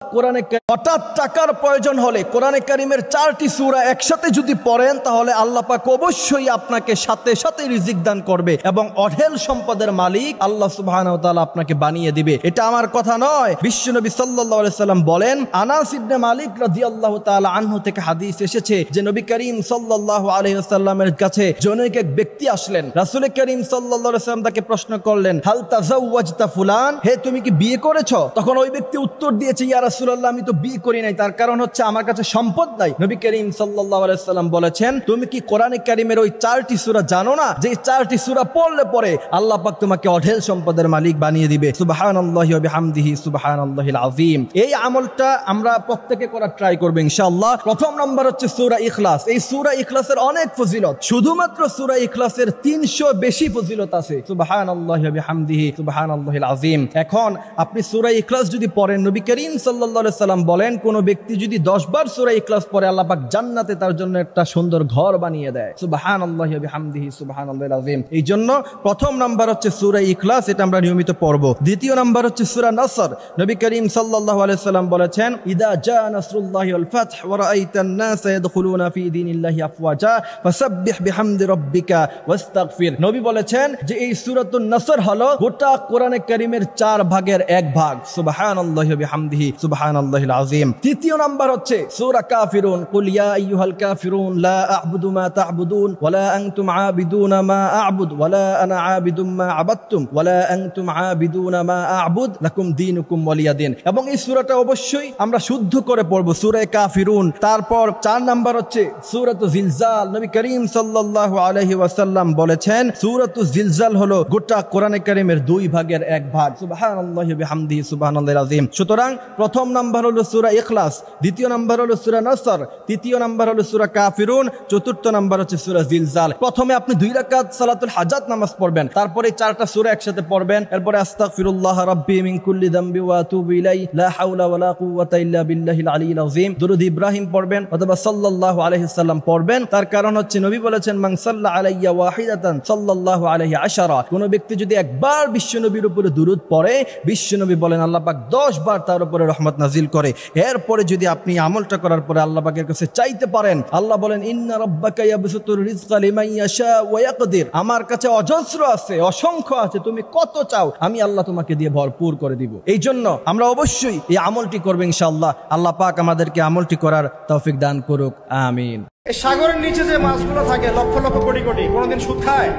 কোরআনে হঠাৎ টাকার প্রয়োজন হলে কোরআনে কারিমের 4টি সূরা একসাথে যদি পড়েন তাহলে আল্লাহ পাক অবশ্যই আপনাকে সাথে সাথে রিজিক দান করবে এবং অঢেল সম্পদের মালিক আল্লাহ সুবহানাহু ওয়া তাআলা আপনাকে বানিয়ে দিবে। এটা আমার কথা নয়, বিশ্বনবী সাল্লাল্লাহু আলাইহি সাল্লাম বলেন, আনাস ইবনে মালিক রাদিয়াল্লাহু তাআলা আনহু থেকে হাদিস এসেছে যে নবী করিম সাল্লাল্লাহু আলাইহি ওয়াসাল্লামের কাছে জনৈক এক ব্যক্তি আসলেন। রাসূল করিম সাল্লাল্লাহু আলাইহি ওয়াসাল্লাম তাকে প্রশ্ন করলেন, হাল তাযাওয়াজতা ফুলান, হে তুমি কি বিয়ে করেছো? তখন ওই ব্যক্তি উত্তর দিয়েছে, ইয়া রাসূলুল্লাহ আমি তো বিয়ে করি নাই, তার কারণ হচ্ছে আমার কাছে সম্পদ নাই। নবী করিম সাল্লাল্লাহু আলাইহি ওয়াসাল্লাম বলেছেন, তুমি কি কোরআনে কারিমের ওই 4টি সূরা জানো না যে 4টি সূরা পড়লে পরে আল্লাহ পাক তোমাকে অঢেল সম্পদের মালিক বানিয়ে দিবে। সুবহানাল্লাহি ওয়া বিহামদিহি সুবহানাল্লাহিল আযীম। এই আমলটা আমরা প্রত্যেকে করার ট্রাই করব ইনশাআল্লাহ। প্রথম নাম্বার হচ্ছে সূরা ইখলাস। এই সূরা ইখলাসের অনেক ফজিলত, শুধুমাত্র সূরা ইখলাসের 300 বেশি ফজিলত আছে। সুবহানাল্লাহি ওয়া বিহামদিহি সুবহানাল্লাহিল আযীম। এখন আপনি সূরা ইখলাস যদি পড়েন, নবী করিম সাল্লাল্লাহু আলাইহি সাল্লাম বলেন, কোন ব্যক্তি যদি 10 বার সূরা ইখলাস পড়ে আল্লাহ পাক জান্নাতে তার জন্য একটা সুন্দর ঘর বানিয়ে দেয়। সুবহানাল্লাহি ওয়া বিহামদিহি সুবহানাল্লাহিল আযীম। এই জন্য প্রথম নাম্বার হচ্ছে সূরা ইখলাস, এটা আমরা নিয়মিত পড়ব। দ্বিতীয় নাম্বার হচ্ছে সূরা নসর। নবী করিম সাল্লাল্লাহু আলাইহি সাল্লাম বলেছেন, ইদা জা নাসরুল্লাহি ওয়াল ফাথ ওয়া রাআইতান নাস ইয়াদখুলুনা ফি দীনিল্লাহি আফওয়াজা ফাসাব্বিহ বিহামদি রাব্বিকা ওয়াস্তাগফির। নবী বলেছেন যে এই সূরাতুন নসর হলো গোটা কোরআনে কারীমের 4 ভাগের 1 ভাগ। সুবহানাল্লাহি ওয়া বিহামদিহি সুবহানাল্লাহিল আযীম। তৃতীয় নাম্বার হচ্ছে সূরা কাফিরুন, কুল ইয়া আইয়ুহাল কাফিরুন লা আ'বুদু মা তা'বুদুন ওয়া লা আনতুম আ'বিদুনা মা আ'বুদ ওয়া লা আনা আ'বিদুম মা আ'বাদতুম ওয়া লা আনতুম আ'বিদুনা মা আ'বুদ লাকুম দীনুকুম ওয়ালিয়া দীন। এবং এই সূরাটা অবশ্যই আমরা শুদ্ধ করে পড়ব, সূরা কাফিরুন। তারপর 4 নাম্বার হচ্ছে সূরাতু জিলজাল। নবী করিম সাল্লাল্লাহু আলাইহি ওয়াসাল্লাম বলেছেন, সূরাতু জিলজাল হলো গোটা কোরআনে কারীমের 2 ভাগের 1 ভাগ। সুবহানাল্লাহি ওয়া বিহামদিহি সুবহানাল্লাহিল আযীম। সুতরাং প্রথম নাম্বার হলো সূরা ইখলাস, দ্বিতীয় নাম্বার হলো সূরা নসর, তৃতীয় নাম্বার হলো সূরা কাফিরুন, চতুর্থ নাম্বার হচ্ছে সূরা জিলজাল। প্রথমে আপনি 2 রাকাত সালাতুল হাজাত নামাজ পড়বেন, তারপরে 4টা সূরা একসাথে পড়বেন, এরপরে আস্তাগফিরুল্লাহ রাব্বি মিন কুল্লি যামবি ওয়া আতুবু ইলাইহি লা হাওলা ওয়া লা কুওয়াতা ইল্লা বিল্লাহিল আলিয়্যিল আযীম। দুরূদ ইব্রাহিম পড়বেন অথবা সাল্লাল্লাহু আলাইহি সাল্লাম পড়বেন। তার কারণ হচ্ছে নবী বলেছেন, মান সাল্লা আলাইয়া ওয়াহিদাতান সাল্লাল্লাহু আলাইহি আশারা। কোন ব্যক্তি যদি একবার বিশ্বনবীর উপরে দুরূদ পড়ে, বিশ্বনবী বলেন আল্লাহ পাক 10 বার তার উপরে রহমত নাজিল করে। এরপরে যদি আপনি আমলটা করার পরে আল্লাহ পাকের কাছে চাইতে পারেন, আল্লাহ বলেন, ইন্না রাব্বাকা ইয়াবসুতুর রিজকা লিমান ইয়াশা ওয়া ইয়াকদির। আমার কাছে অজস্র আছে, অসংখ্য আছে, তুমি কত চাও আমি আল্লাহ তোমাকে দিয়ে ভরপুর করে দিব। এই জন্য আমরা অবশ্যই এই আমলটি করব ইনশাআল্লাহ। আল্লাহ পাক আমাদেরকে আমলটি করার তৌফিক দান করুক, আমিন। এই সাগরের নিচে যে মাছগুলো থাকে লক্ষ লক্ষ কোটি কোটি, কোনোদিন সুদ খায়,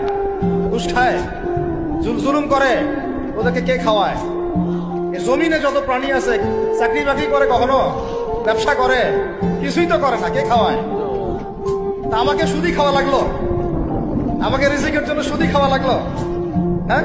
ঘুষ খায়, জুলুম করে, ওদেরকে কে খাওয়ায়? এই জমিনে যত প্রাণী আছে চাকরি বাকরি করে, কখনো ব্যবসা করে, কিছুই তো করে না, কে খাওয়ায়? তা আমাকে সুদি খাওয়া লাগলো, আমাকে রিজিকের জন্য সুদি খাওয়া লাগলো, হ্যাঁ?